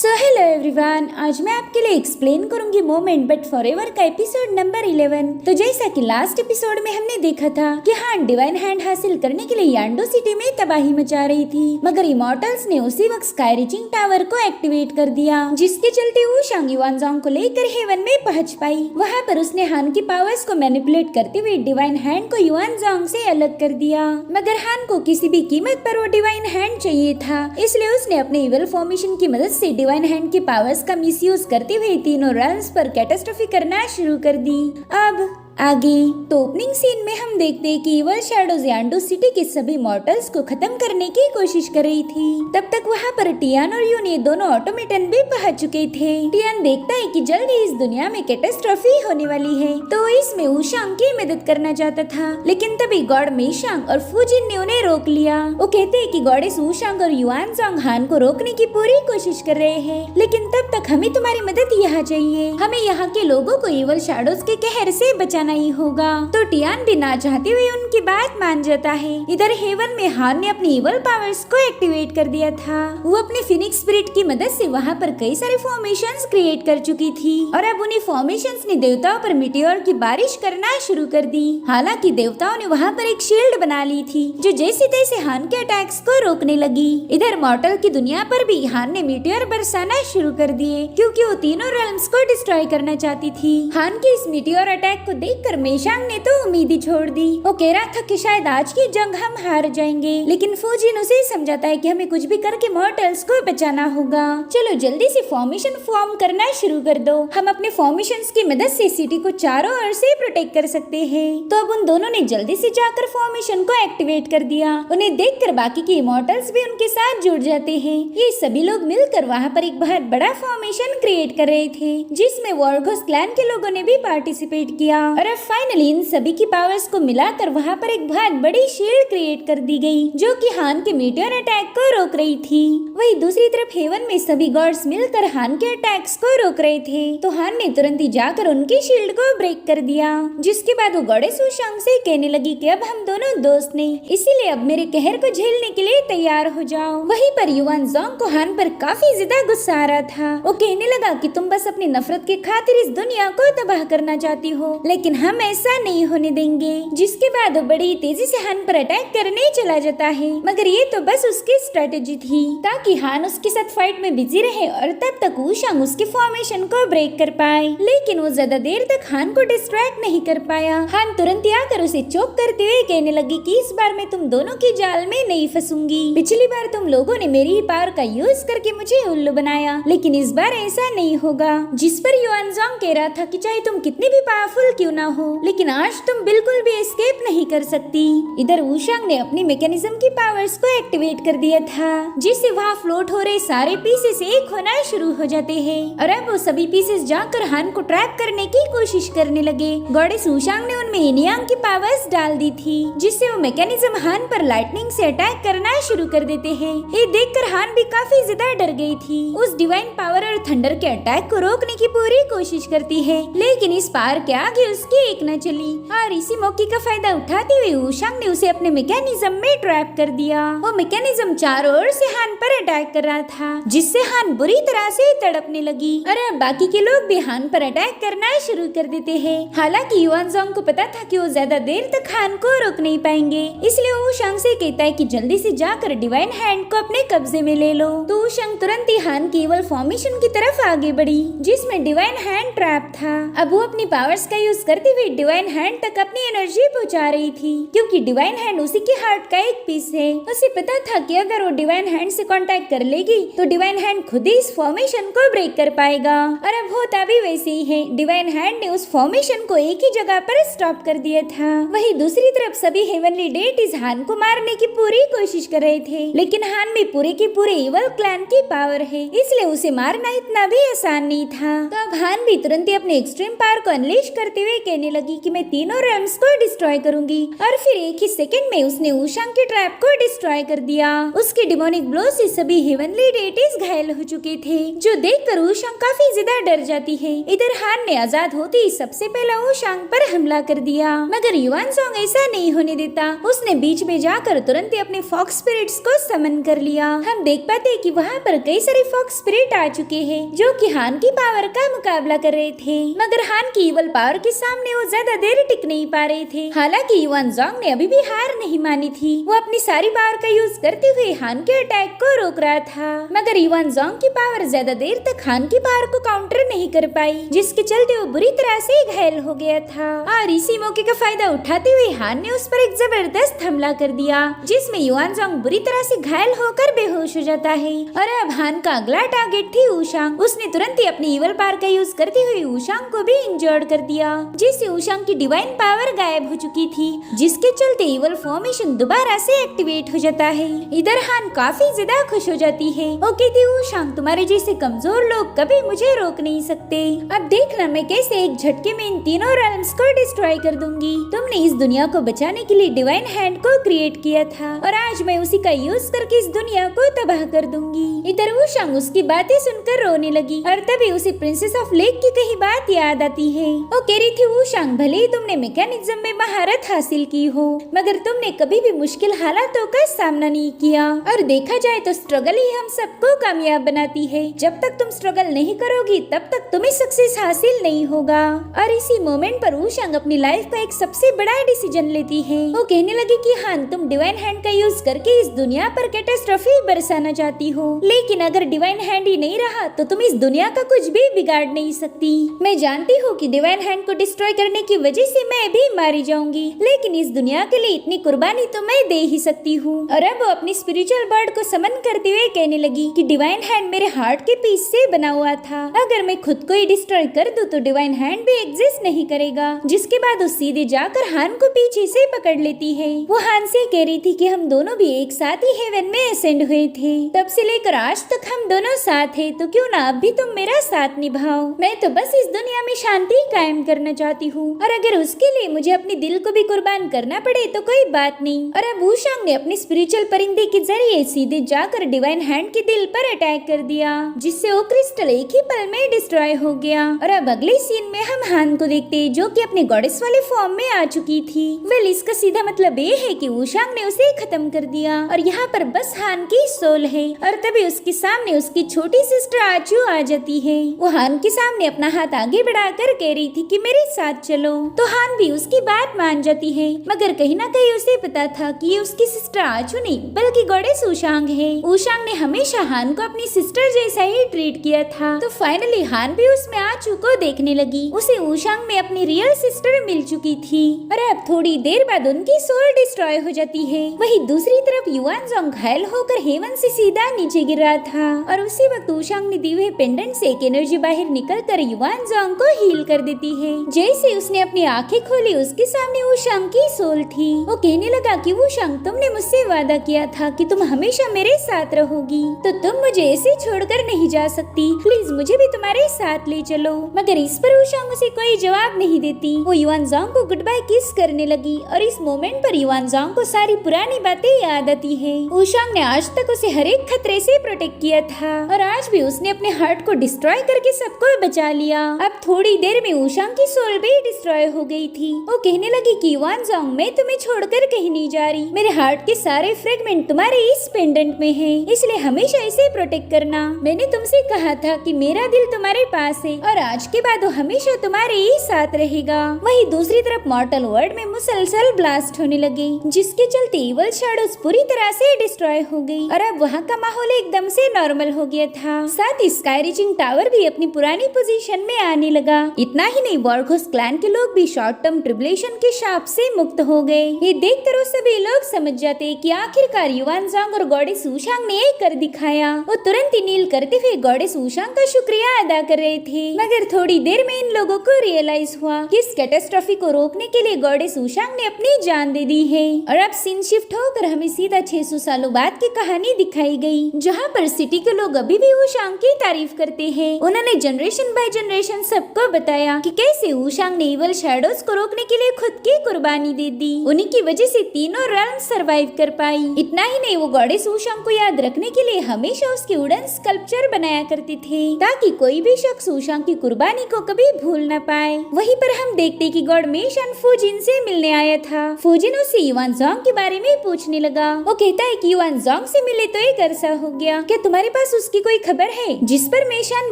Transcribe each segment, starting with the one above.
Hello everyone, आज मैं आपके लिए एक्सप्लेन करूंगी मोमेंट बट फॉरएवर का एपिसोड नंबर 11। तो जैसा कि लास्ट एपिसोड में हमने देखा था कि हान डिवाइन हैंड हासिल करने के लिए यांडो सिटी में तबाही मचा रही थी, मगर इमॉर्टल्स ने उसी वक्त स्काई रीचिंग टावर को एक्टिवेट कर दिया, जिसके चलते वो शांग युआनज़ांग को लेकर हेवन में पहुंच पाई। वहाँ पर उसने हान की पावर्स को मैनिपुलेट करते हुए डिवाइन हैंड को युआनज़ांग से अलग कर दिया, मगर हान को किसी भी कीमत पर वो डिवाइन हैंड चाहिए था, इसलिए उसने अपने इविल फॉर्मेशन की मदद से डिवाइन हैंड की पावर्स का मिसयूज करते हुए तीनों रेल्म्स पर कैटास्ट्रोफी करना शुरू कर दी। अब आगे तो ओपनिंग सीन में हम देखते हैं कि इवल शैडोज यांडो सिटी के सभी मॉर्टल्स को खत्म करने की कोशिश कर रही थी। तब तक वहाँ पर टियान और यून ये दोनों ऑटोमेटन भी पहुंच चुके थे। टियान देखता है कि जल्दी इस दुनिया में कैटास्ट्रोफी होने वाली है, तो इसमें वूशांग की मदद करना चाहता था, लेकिन तभी गॉड मेशांग और फूजिन ने उन्हें रोक लिया। वो कहते हैं कि गॉडेस वूशांग और युआनज़ांग हान को रोकने की पूरी कोशिश कर रहे हैं, लेकिन तब तक हमें तुम्हारी मदद यहाँ चाहिए। हमें यहाँ के लोगों को इवल शैडोज के कहर से बचाना नहीं होगा। तो टियान भी ना चाहते हुए उनकी बात मान जाता है। इधर हेवन में हान ने अपनी इवल पावर्स को एक्टिवेट कर दिया था। वो अपने फिनिक्स स्पिरिट की मदद से वहाँ पर कई सारे फॉर्मेशंस क्रिएट कर चुकी थी, और अब उन्हीं फॉर्मेशंस ने देवताओं पर मिटियोर की बारिश करना शुरू कर दी। हालांकि देवताओं ने वहाँ पर एक शील्ड बना ली थी, जो जैसे तैसे हान के अटैक्स को रोकने लगी। इधर मॉर्टल की दुनिया पर भी हान ने मिटियोर बरसाना शुरू कर दिए, क्योंकि वो तीनों रेल्म्स को डिस्ट्रॉय करना चाहती थी। हान के इस मिटियोर अटैक को देखकर मेशांग ने तो उम्मीद ही छोड़ दी। वो कह रहा था कि शायद आज की जंग हम हार जाएंगे, लेकिन फूजिन उसे समझाता है कि हमें कुछ भी करके मॉर्टल्स को बचाना होगा। चलो जल्दी से फॉर्मेशन फॉर्म करना शुरू कर दो, हम अपने फॉर्मेशंस की मदद से सिटी को चारों ओर से प्रोटेक्ट कर सकते हैं। तो अब उन दोनों ने जल्दी से जाकर फॉर्मेशन को एक्टिवेट कर दिया। उन्हें देखकर बाकी के इमॉर्टल्स भी उनके साथ जुड़ जाते हैं। ये सभी लोग मिलकर वहाँ पर एक बहुत बड़ा फॉर्मेशन क्रिएट कर रहे थे, जिसमें वॉर्गोस क्लैन के लोगों ने भी पार्टिसिपेट किया। और अब फाइनली इन सभी की पावर्स को मिलाकर वहाँ पर एक बहुत बड़ी शील्ड क्रिएट कर दी गई, जो कि हान के मीटियोर अटैक को रोक रही थी। वही दूसरी तरफ हेवन में सभी गॉड्स मिलकर हान के अटैक्स को रोक रहे थे, तो हान ने तुरंत ही जाकर उनकी शील्ड को ब्रेक कर दिया। जिसके बाद वो गॉडेस वूशांग से कहने लगी कि अब हम दोनों दोस्त नहीं, इसीलिए अब मेरे कहर को झेलने के लिए तैयार हो जाओ। वहीं पर युआनज़ांग को हान पर काफी ज्यादा गुस्सा आ रहा था। वो कहने लगा कि तुम बस अपनी नफरत के खातिर इस दुनिया को तबाह करना चाहती हो, लेकिन हम ऐसा नहीं होने देंगे। जिसके बाद वो बड़ी तेजी से हान पर अटैक करने चला जाता है, मगर ये तो बस उसकी स्ट्रेटेजी थी ताकि हान उसके साथ फाइट में बिजी रहे और तब तक वूशांग उसके फॉर्मेशन को ब्रेक कर पाए। लेकिन वो ज्यादा देर तक हान को डिस्ट्रैक्ट नहीं कर पाया। हान तुरंत ही आकर उसे चोक करते हुए कहने लगी कि इस बार मैं तुम दोनों की जाल में नहीं फंसूंगी। पिछली बार तुम लोगों ने मेरी ही पावर का यूज करके मुझे उल्लू बनाया, लेकिन इस बार ऐसा नहीं होगा। जिस पर युआनज़ांग कह रहा था कि चाहे तुम कितने भी पावरफुल क्यों ना हो, लेकिन आज तुम बिल्कुल भी एस्केप नहीं कर सकती। इधर वूशांग ने अपनी मैकेनिज्म की पावर्स को एक्टिवेट कर दिया था, जिससे वहाँ फ्लोट हो रहे सारे पीसेस एक होना शुरू हो जाते हैं, और अब वो सभी पीसेस जाकर हान को ट्रैप करने की कोशिश करने लगे। गॉडेस वूशांग ने उनमें इनियांग की पावर्स डाल दी थी, जिससे वो मैकेनिज्म हान पर लाइटनिंग से अटैक करना शुरू कर देते हैं। ये देखकर हान भी काफी ज्यादा डर गई थी। उस डिवाइन पावर और थंडर के अटैक को रोकने की पूरी कोशिश करती है, लेकिन इस पावर के आगे उसकी एक न चली, और इसी मौके का फायदा उठाते हुए वूशांग ने उसे अपने मैकेनिज्म में ट्रैप कर दिया। वो मैकेनिज्म चारों ओर से हान पर अटैक कर रहा था, जिससे हान बुरी तरह से तड़पने लगी, और अब बाकी के लोग भी हान पर अटैक करना शुरू कर देते हैं। हालांकि युआनज़ांग को पता था कि वो ज्यादा देर तक हान को रोक नहीं पाएंगे, इसलिए वो वूशांग से कहता है कि जल्दी से जाकर डिवाइन हैंड को अपने कब्जे में ले लो। तो वूशांग तुरंत ही हान की इवल फॉर्मेशन की तरफ आगे बढ़ी, जिसमें डिवाइन हैंड ट्रैप था। अब वो अपनी पावर्स का यूज करते हुए डिवाइन हैंड तक अपनी एनर्जी पहुंचा रही थी, क्योंकि डिवाइन हैंड उसी के हार्ट का एक पीस है। उसे पता था कि अगर वो डिवाइन हैंड से कांटेक्ट कर लेगी तो डिवाइन हैंड खुद ही इस फॉर्मेशन को ब्रेक कर पाएगा, और अब होता भी वैसे ही है। डिवाइन हैंड ने उस फॉर्मेशन को एक ही जगह पर स्टॉप कर दिया था। वहीं दूसरी तरफ सभी हेवनली डेटीज हान को मारने की पूरी कोशिश कर रहे थे, लेकिन हान में पूरे के पूरे इवल क्लैन की पावर है, इसलिए उसे मारना इतना भी आसान नहीं था। तो अब हान भी तुरंत ही अपने एक्सट्रीम पावर को अनलीश करते हुए कहने लगी कि मैं तीनों रेल्म्स को डिस्ट्रॉय करूंगी और फिर एक ही सेकंड में उसने ऊशांग के ट्रैप को डिस्ट्रॉय कर दिया। उसके डिमोनिक ब्लो से सभी हेवनली डेटीज घायल हो चुके थे, जो देखकर ऊशांग काफी ज्यादा डर जाती है। इधर हान ने आजाद होते ही सबसे पहला ऊशांग पर हमला कर दिया, मगर युवानजोंग ऐसा नहीं होने देता। उसने बीच में जाकर तुरंत ही अपने फॉक्स स्पिरिट्स को समन कर लिया। हम देख पाते हैं कि वहाँ पर कई सारे फॉक्स स्पिरिट आ चुके हैं जो कि हान की पावर का मुकाबला कर रहे थे, मगर हान की इवल पावर के सामने वो ज्यादा देर टिक नहीं पा रहे थे। हालांकि युवानजोंग ने अभी भी हार नहीं मानी थी। वो अपनी सारी पावर का यूज करते हुए हान के अटैक को रोक रहा था, मगर युवानजोंग की पावर ज्यादा देर तक हान की पावर को काउंटर नहीं कर पाई, जिसके चलते वो बुरी तरह से घायल हो गया था। और इसी मौके का फायदा उठाते हुए हान ने उस पर एक जबरदस्त हमला कर दिया, जिसमें युवानजोंग बुरी तरह से घायल होकर बेहोश हो जाता है। और अब हान का अगला टारगेट थी ऊशांग। उसने तुरंत ही अपनी इवल पावर का यूज करते हुए ऊशांग को भी इंजर्ड कर दिया, जिससे ऊशांग की डिवाइन पावर गायब हो चुकी थी, जिसके चलते इवल फॉर्मेशन दोबारा से एक्टिवेट हो जाता है। इधर हान काफी ज्यादा खुश हो जाती है। वो कहती ऊशांग, तुम्हारे जैसे कमजोर लोग कभी मुझे रोक नहीं सकते। अब देखना मैं कैसे एक झटके में इन तीनों रेल्म्स को डिस्ट्रॉय कर दूंगी। तुमने इस दुनिया को बचाने के लिए डिवाइन हैंड को क्रिएट किया था और आज मैं उसी का यूज करके इस दुनिया को तबाह कर दूंगी। इधर ऊशांग उसकी बातें सुनकर रोने लगी और तभी उसे प्रिंसेस ऑफ लेक की कही बात याद आती है। वो कह रही थी, ऊशांग, भले ही तुमने मैकेनिज्म में महारत हासिल की हो, मगर तुमने कभी भी मुश्किल हालातों का सामना नहीं किया। और देखा जाए तो स्ट्रगल ही हम सबको कामयाब बनाती है। जब तक तुम स्ट्रगल नहीं करोगी तब तक तुम्हें सक्सेस हासिल नहीं होगा। और इसी मोमेंट पर ऊशांग अपनी लाइफ का एक सबसे बड़ा डिसीजन लेती है। वो कहने लगी कि हान, तुम डिवाइन हैंड का यूज करके इस दुनिया पर कैटास्ट्रोफी बरसाना चाहती हो, लेकिन अगर डिवाइन हैंड ही नहीं रहा तो तुम इस दुनिया का कुछ भी बिगाड़ नहीं सकती। मैं जानती हूँ कि डिवाइन हैंड को डिस्ट्रॉय करने की वजह से मैं भी मारी जाऊंगी, लेकिन इस दुनिया के लिए इतनी कुर्बानी तो मैं दे ही सकती हूँ। और अब वो अपनी स्पिरिचुअल बर्ड को समन करते हुए कहने लगी कि डिवाइन हैंड मेरे हार्ट के पीस से बना हुआ था। अगर मैं खुद को ही डिस्ट्रॉय कर दूं तो डिवाइन हैंड भी एग्जिस्ट नहीं करेगा। जिसके बाद वो सीधे जाकर हान को पीछे से पकड़ लेती है। वो हान से कह रही थी कि हम दोनों भी एक साथ ही हेवन में असेंड हुए थे, तब से लेकर आज तक हम दोनों साथ हैं, तो क्यों ना अब भी तुम मेरा साथ निभाओ। मैं तो बस इस दुनिया में शांति कायम करना चाहती हूँ, और अगर उसके लिए मुझे अपने दिल को भी कुर्बान करना पड़े तो कोई बात नहीं। और अब ऊशांग ने अपने स्पिरिचुअल परिंदे के जरिए सीधे जाकर डिवाइन हैंड के दिल पर अटैक कर दिया, जिससे वो क्रिस्टल एक ही पल में डिस्ट्रॉय हो गया। और अब अगले सीन में हम हान को देखते हैं, जो कि अपने गॉडेस वाले फॉर्म में आ चुकी थी। वेल, इसका सीधा मतलब ये है कि ऊशांग ने उसे खत्म कर दिया और यहाँ पर बस हान की सोल है। और तभी उसके सामने उसकी छोटी सिस्टर आचू आ जाती है। वो हान के सामने अपना हाथ आगे बढ़ाकर कह रही थी कि मेरे साथ चलो, तो हान भी उसकी बात मान जाती है, मगर कहीं ना कहीं उसे पता था कि ये उसकी सिस्टर आचू नहीं बल्कि गॉडेस ऊशांग है। ऊशांग ने हमेशा हान को अपनी सिस्टर जैसा ही ट्रीट किया था, तो फाइनली हान भी उसमें आचू को देखने लगी। उसे ऊशांग में अपनी रियल सिस्टर मिल चुकी थी। और अब थोड़ी देर बाद उनकी सोल डिस्ट्रॉय हो जाती है। वहीं दूसरी तरफ युवानजोंग घायल होकर हेवन से सीधा नीचे गिर रहा था, और उसी वक्त ऊशांग ने दिए हुए पेंडेंट से एक एनर्जी बाहर निकलकर युवानजोंग को हील कर देती है। जैसे उसने अपनी आंखें खोली, उसके सामने ऊशांग की सोल थी। वो कहने लगा कि ऊशांग, तुमने मुझसे वादा किया था कि तुम हमेशा मेरे साथ रहोगी, तो तुम मुझे ऐसे छोड़कर नहीं जा सकती। प्लीज मुझे भी तुम्हारे साथ ले चलो। मगर इस पर ऊशांग उसे कोई जवाब नहीं देती। वो युवानजोंग को गुड बाय किस करने लगी, और इस मोमेंट पर युवानजोंग को सारी पुरानी बातें याद आती है। ऊशांग ने आज तक उसे हर एक खतरे से प्रोटेक्ट किया था, और आज भी उसने अपने हार्ट को डिस्ट्रॉय करके सबको बचा लिया। अब थोड़ी देर में ऊशांग की सोल भी डिस्ट्रॉय हो गई थी। वो कहने लगी कि युवानजोंग, मैं तुम्हें छोड़कर कहीं नहीं जा रही। मेरे हार्ट के सारे फ्रेगमेंट तुम्हारे इस पेंडेंट में है, इसलिए हमेशा इसे प्रोटेक्ट करना। मैंने तुमसे कहा था कि मेरा दिल तुम्हारे पास है, और आज के बाद वो हमेशा तुम्हारे ही साथ रहेगा। वहीं दूसरी तरफ मॉर्टल वर्ल्ड में मुसलसल ब्लास्ट होने लगे, जिसके चलते इवल शैडोज पूरी तरह से डिस्ट्रॉय हो गई, और अब वहाँ का माहौल एकदम से नॉर्मल हो गया था। साथ ही स्काई रीचिंग टावर भी अपनी पुरानी पोजीशन में आने लगा। इतना ही नहीं, वॉर्गोस क्लैन के लोग भी शॉर्ट टर्म ट्रिबुलेशन के शाप से मुक्त हो गए। ये देखकर वो सभी लोग समझ जाते कि आखिरकार युवानजोंग और गॉडेस ऊशांग ने कर दिखाया। वो तुरंत ही नील करते हुए गॉडेस ऊशांग का शुक्रिया अदा कर रहे थे, मगर थोड़ी देर में इन लोगों को रियलाइज हुआ कि इस कैटास्ट्रॉफी को रोकने के लिए गॉडेस ऊशांग ने अपनी जान दे दी है। और अब सीन शिफ्ट होकर हमें सीधा 600 सालों बाद की कहानी दिखाई गई, जहाँ पर सिटी के लोग अभी भी ऊशांग की तारीफ करते हैं। उन्होंने जनरेशन बाय जनरेशन सबको बताया कि कैसे वूशांग ने इवल शैडोज को रोकने के लिए खुद की कुर्बानी दे दी। उन्हीं की वजह से तीनों realms सरवाइव कर पाई। इतना ही नहीं, वो गॉडेस वूशांग को याद रखने के लिए हमेशा उसकी वुडन स्कल्पचर बनाया करते थे ताकि कोई भी शख्स वूशांग की कुर्बानी को कभी भूल न पाए। वहीं पर हम देखते कि गॉड मेशन फूजिन से मिलने आया था। फूजिन उससे युआनज़ोंग के बारे में पूछने लगा। वो कहता है कि युआनज़ोंग से मिले तो एक अरसा हो गया, क्या तुम्हारे पास उसकी कोई खबर है? जिस पर मेशान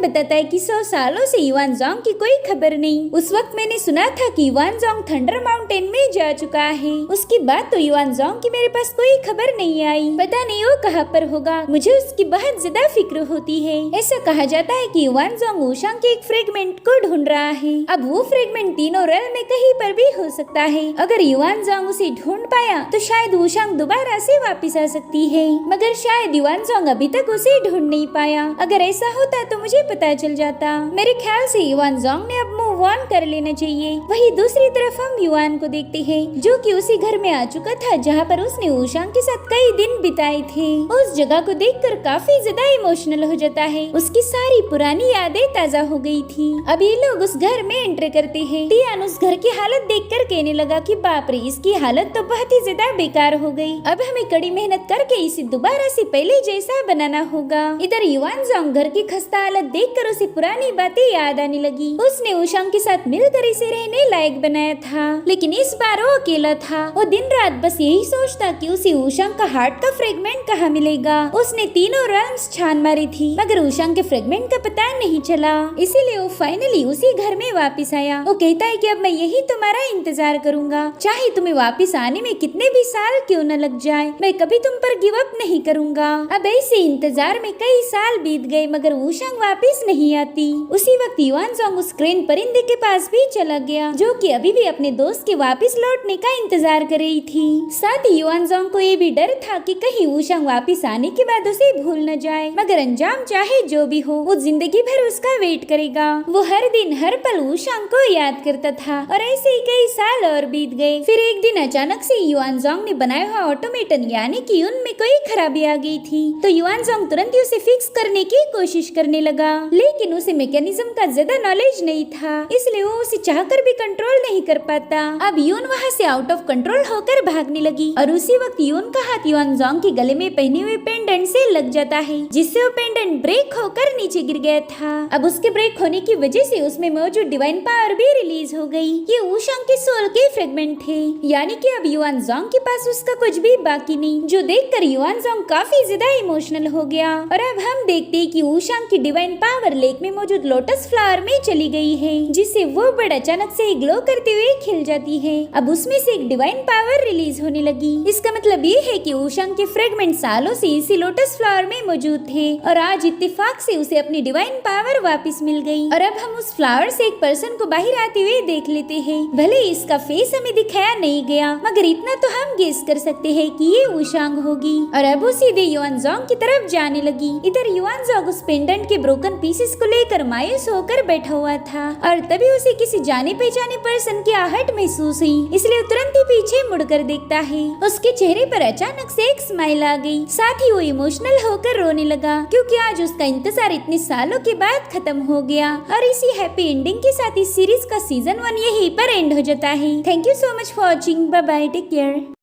बताता है कि 100 सालों से युआनज़ोंग की कोई खबर नहीं। उस वक्त मैंने सुना था कि युआनज़ोंग थंडर माउंटेन में जा चुका है। उसकी बात तो युआनज़ोंग की मेरे पास कोई खबर नहीं आई। पता नहीं वो कहाँ पर होगा। मुझे उसकी बहुत ज्यादा फिक्र होती है। ऐसा कहा जाता है कि युआनज़ोंग वूशांग के एक फ्रेगमेंट को ढूंढ रहा है। अब वो फ्रेगमेंट तीनों रेल में कहीं पर भी हो सकता है। अगर युआनज़ोंग उसे ढूंढ पाया तो शायद वूशांग दोबारा से वापस आ सकती है, मगर शायद युआनज़ोंग अभी तक उसे ढूंढ नहीं पाया। अगर ऐसा होता तो मुझे पता चल जाता। मेरे ख्याल से युआनज़ोंग ने अब मूव ऑन कर लेना चाहिए। वही दूसरी तरफ हम युआन को देखते हैं जो कि उसी घर में आ चुका था जहाँ पर उसने वूशांग के साथ कई दिन बिताए थे। उस जगह को देखकर काफी ज्यादा इमोशनल हो जाता है। उसकी सारी पुरानी यादें ताजा हो गई थी। अब ये लोग उस घर में एंटर करते हैं। टियान उस घर की हालत देखकर कहने लगा कि बाप रे, इसकी हालत तो बहुत ही ज्यादा बेकार हो गई। अब हमें कड़ी मेहनत करके इसे दोबारा से पहले जैसा बनाना होगा। इधर युआनज़ोंग घर की खस्ता हालत देखकर उसे पुरानी बातें याद आने लगी। उसने वूशांग के साथ मिलकर इसे रहने लायक बनाया था, लेकिन इस बार वो अकेला था। वो दिन रात बस यही सोचता कि उसे वूशांग का हार्ट का फ्रेगमेंट कहाँ मिलेगा। उसने तीनों realms छान मारी थी, मगर वूशांग के फ्रेगमेंट का पता नहीं चला। इसीलिए वो फाइनली उसी घर में वापस आया। वो कहता है कि अब मैं यही तुम्हारा इंतजार करूंगा, चाहे तुम्हें वापस आने में कितने भी साल क्यों न लग जाए, मैं कभी तुम पर गिव अप नहीं करूंगा। अब ऐसे इंतजार में कई साल बीत गए, मगर वूशांग वापस नहीं आती। उसी वक्त युआनज़ोंग उस क्रेन परिंदे के पास भी चला गया, जो कि अभी भी अपने दोस्त के वापस लौटने का इंतजार कर रही थी। साथ ही युआनज़ोंग को ये भी डर था कि कहीं वूशांग वापस आने के बाद उसे भूल न जाए, मगर अंजाम चाहे जो भी हो, वो जिंदगी भर उसका वेट करेगा। वो हर दिन हर पल वूशांग को याद करता था और ऐसे ही कई साल और बीत गए। फिर एक दिन अचानक से युआनज़ोंग ने बनाया हुआ ऑटोमेटन यानी कि उनमें कोई खराबी आ गई थी। तो युआनज़ोंग तुरंत ही उसे फिक्स करने की कोशिश करने लगा, लेकिन उसे मैकेनिज्म का ज्यादा नॉलेज नहीं था, इसलिए वो उसे चाहकर भी कंट्रोल नहीं कर पाता। अब यून वहाँ से आउट ऑफ कंट्रोल होकर भागने लगी और उसी वक्त यून का हाथ युआनज़ोंग के गले में पहने हुए पेंडेंट से लग जाता है, जिससे वो पेंडेंट ब्रेक होकर नीचे गिर गया था। अब उसके ब्रेक होने की वजह से उसमें मौजूद डिवाइन पावर भी रिलीज हो गई। ये वूशांग के सोल के फ्रेगमेंट थे, यानी कि अब युआनज़ोंग के पास उसका कुछ भी बाकी नहीं, जो देखकर युआनज़ोंग काफी ज्यादा इमोशनल हो गया। और अब हम देखते हैं कि वूशांग की डिवाइन पावर लेक में मौजूद लोटस फ्लावर में चली गई है, जिससे वो बर्ड अचानक से ग्लो करते हुए खिल जाती है। अब उसमें से एक डिवाइन पावर रिलीज होने लगी। इसका मतलब ये है कि वूशांग के फ्रेगमेंट सालों से इसी लोटस फ्लावर में मौजूद थे और आज इत्तेफाक से उसे अपनी डिवाइन पावर वापस मिल गई। और अब हम उस फ्लावर से एक पर्सन को बाहर आते हुए देख लेते हैं। भले इसका फेस हमें दिखाया नहीं गया, मगर इतना तो हम गेस कर सकते हैं कि ये वूशांग होगी। और अब वो सीधे युआनज़ोंग की तरफ जाने लगी। इधर युआनज़ोंग उस पेंडेंट के ब्रोकन पीसेस को लेकर मायूस होकर बैठा हुआ था और तभी उसे किसी जाने पहचाने पर्सन की आहट महसूस हुई, इसलिए तुरंत ही पीछे मुड़कर देखता है। उसके चेहरे पर अचानक से एक स्माइल आ गई, साथ ही वो इमोशनल होकर रोने लगा, क्योंकि आज उसका इंतजार इतने सालों के बाद खत्म हो गया। और इसी हैप्पी एंडिंग के साथ इस सीरीज का सीजन 1 यहीं पर एंड हो जाता है। Thank you so much for watching. Bye bye, take care.